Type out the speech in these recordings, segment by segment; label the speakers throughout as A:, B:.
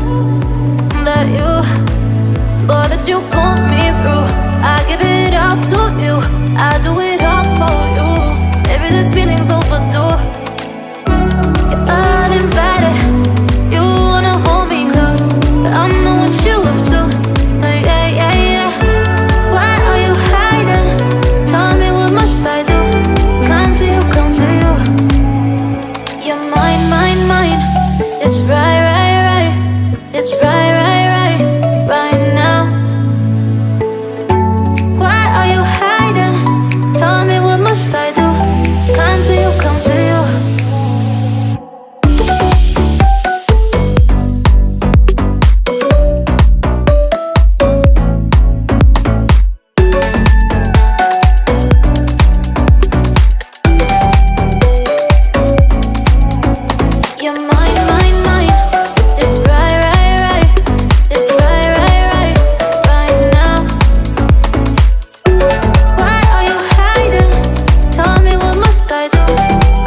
A: nonsense that you put me through. I give it up to you, I do it all for you. Maybe this feeling's overdue. You're uninvited, you wanna hold me close, but I know what you have to. Yeah, yeah, yeah. Why are you hiding? Tell me, what must I do? Come to you, come to you. You're mine, mine, mine. It's right, right, right. It's right, right, right, right now. Why are you hiding? Tell me, what must I do? Come to you, come to you. You're mine, mine, mine. It's right, right, right. It's right, right, right, right now. Why are you hiding? Tell me, what must I do?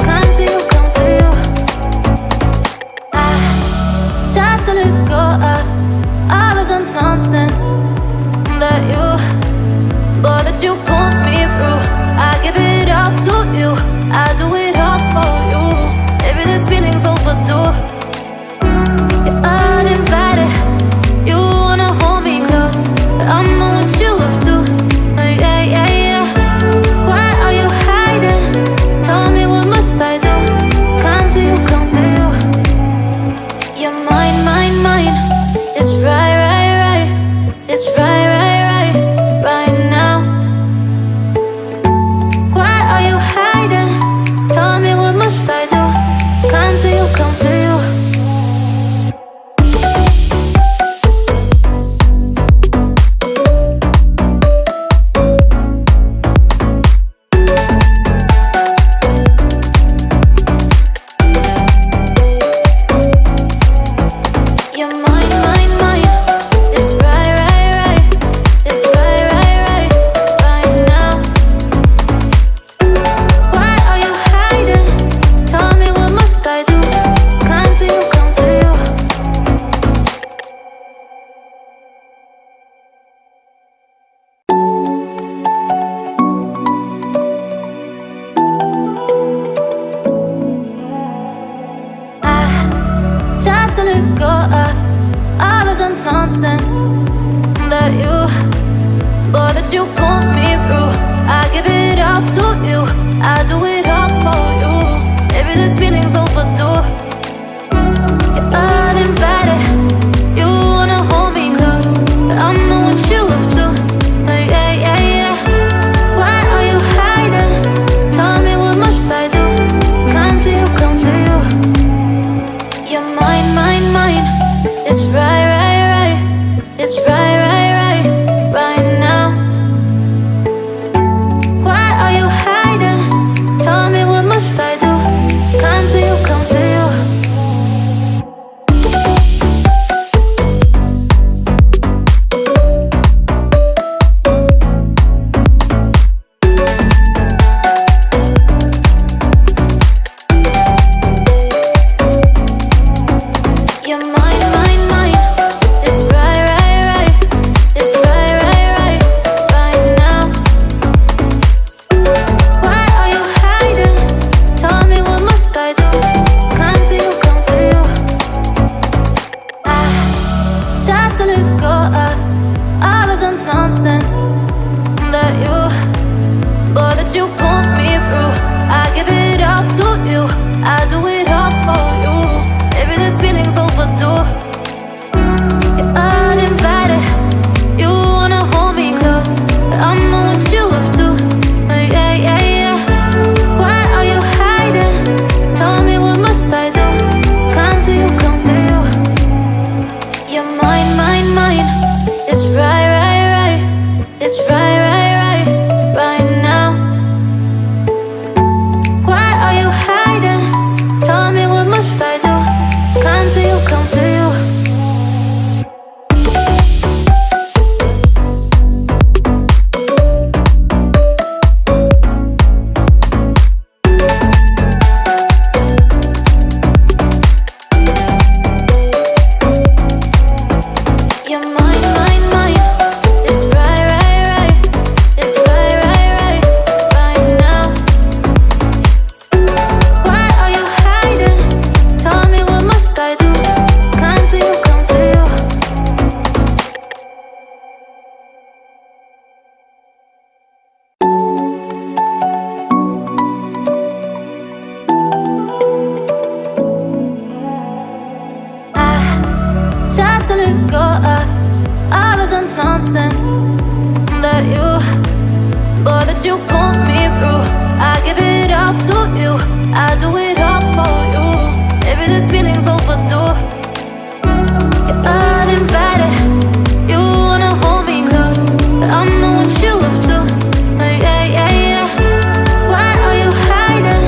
A: Come to you, come to you. I try to let go of all of the nonsense that you put me through. I give it up to you, I do it all for you. Maybe this feeling's overdue. You're uninvited, you wanna hold me close, but I know what you have to. Yeah, yeah, yeah. Why are you hiding? Tell me, what must I do? Come to you, come to you. You're mine, mine, mine. It's right, right, right. It's right, right, right, right now. Why are you hiding? Tell me, what must I do? Come to you, come to you. You're mine, mine, mine. It's right, right, right. It's right, right, right, right now. Why are you hiding? Tell me, what must I do? Come to you, come to you. I try to let go of all of the nonsense that you put me through. I give it up to you, I do it all for you. Maybe this feeling's overdue. You're uninvited, you wanna hold me close, but I know what you have to. Yeah, yeah, yeah. Why are you hiding? Tell me, what must I do? Come to you, come to you. You're mine, mine, mine. It's right, right, right. It's right, right, right, right now. Why are you hiding? Tell me, what must I do? Come to you, come to you. You're mine, mine, mine. It's right, right, right. It's right, right, right, right now. Why are you hiding? Tell me, what must I do? Come to you, come to you. I try to let go of all of the nonsense that you put me through. I give it up to you, I do it all for you. Maybe this feeling's overdue. You're uninvited, you wanna hold me close, but I know what you have to. Yeah, yeah, yeah. Why are you hiding? Tell me, what must I do? Come to you, come to you. You're mine, mine, mine. It's right, right, right. It's right, right, right, right now. Why are you hiding? Tell me, what must I do? Come to you, come to you. nonsense that you, boy, that you put me through. I give it up to you, I do it all for you. Maybe this feeling's overdue. You're uninvited, you wanna hold me close, but I know what you have to. Yeah, yeah, yeah. Why are you hiding?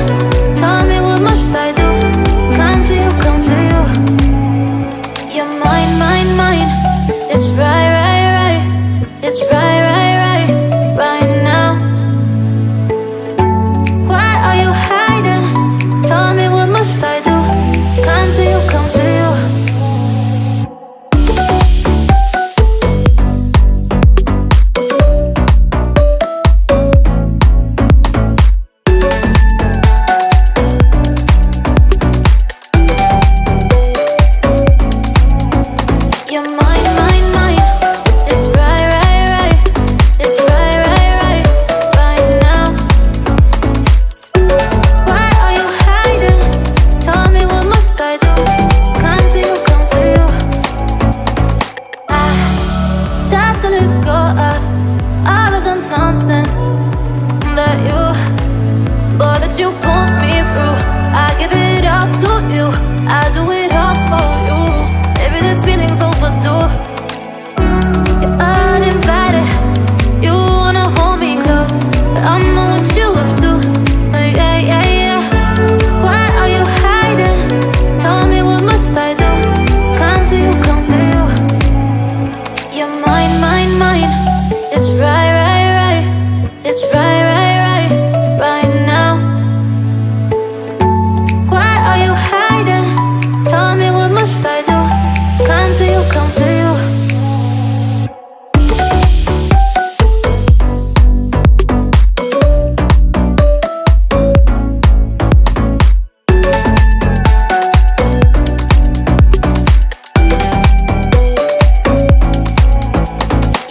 A: Tell me, what must I do? Come to you, come to you. You're mine, mine, mine. It's right, right, right. It's right, right, right, right now. Why are you hiding? Tell me, what must I do? Come to you, come to you. You're mine, mine, mine. It's right, right, right. It's right, right, right, right now. Why are you hiding? Tell me, what must I do? Come to you, come to you. I try to let go of all of the nonsense that you, boy, that you put me through. I give it up to you, I do it all for you. Maybe this feeling's overdue. You're uninvited, you wanna hold me close, but I know what you have to. Yeah, yeah, yeah. Why are you hiding? Tell me, what must I do? Come to you, come to you. You're mine, mine, mine. It's right, right, right. It's right, right, right, right now. Why are you hiding? Tell me, what must I do? Come to you, come to you.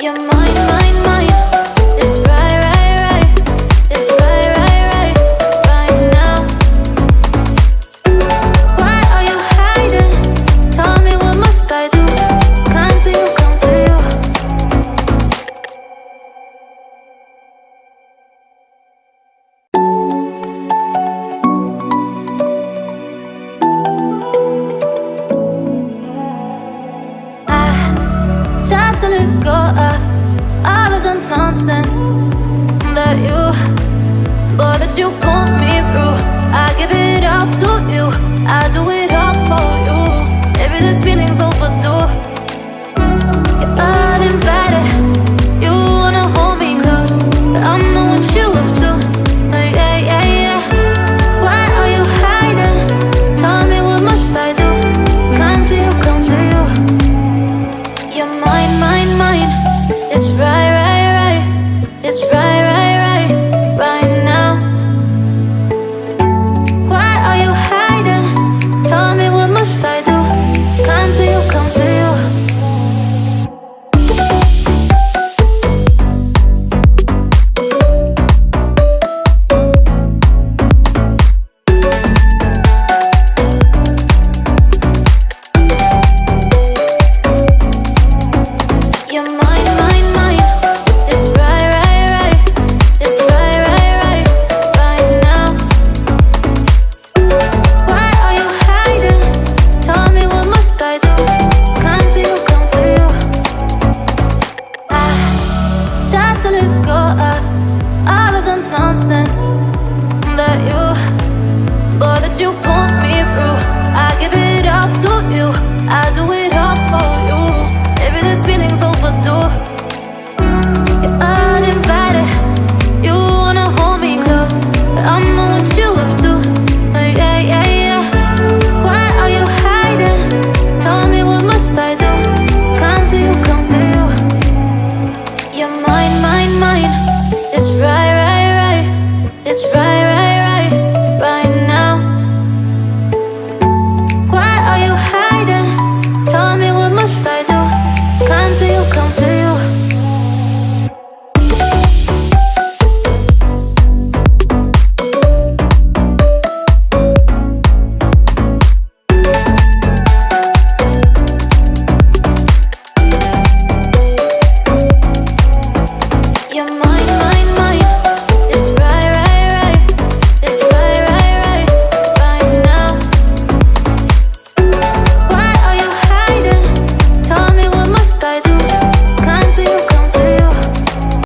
A: You're mine, mine, mine. It's right, right, right. It's right, right, right, right now. Why are you hiding? Tell me, what must I do? Come to you, come to you. I try to let go of all of the nonsense that you, boy, that you put me through. I give it up to you, I do it all for you. Maybe this feeling's overdue. You're uninvited, you wanna hold me close, but I know what you have to. Yeah, yeah, yeah. Why are you hiding? Tell me, what must I do? Come to you, come to you. You're mine, mine, mine. It's right, right, right. It's right, right, right, right now. Why are you hiding? Tell me, what must I do? Come to you, come to you. You're mine, mine, mine. It's right, right, right. It's right, right, right, right now. Why are you hiding? Tell me, what must I do? Come to you, come to you. I try to let go of all of the nonsense that you, boy, that you put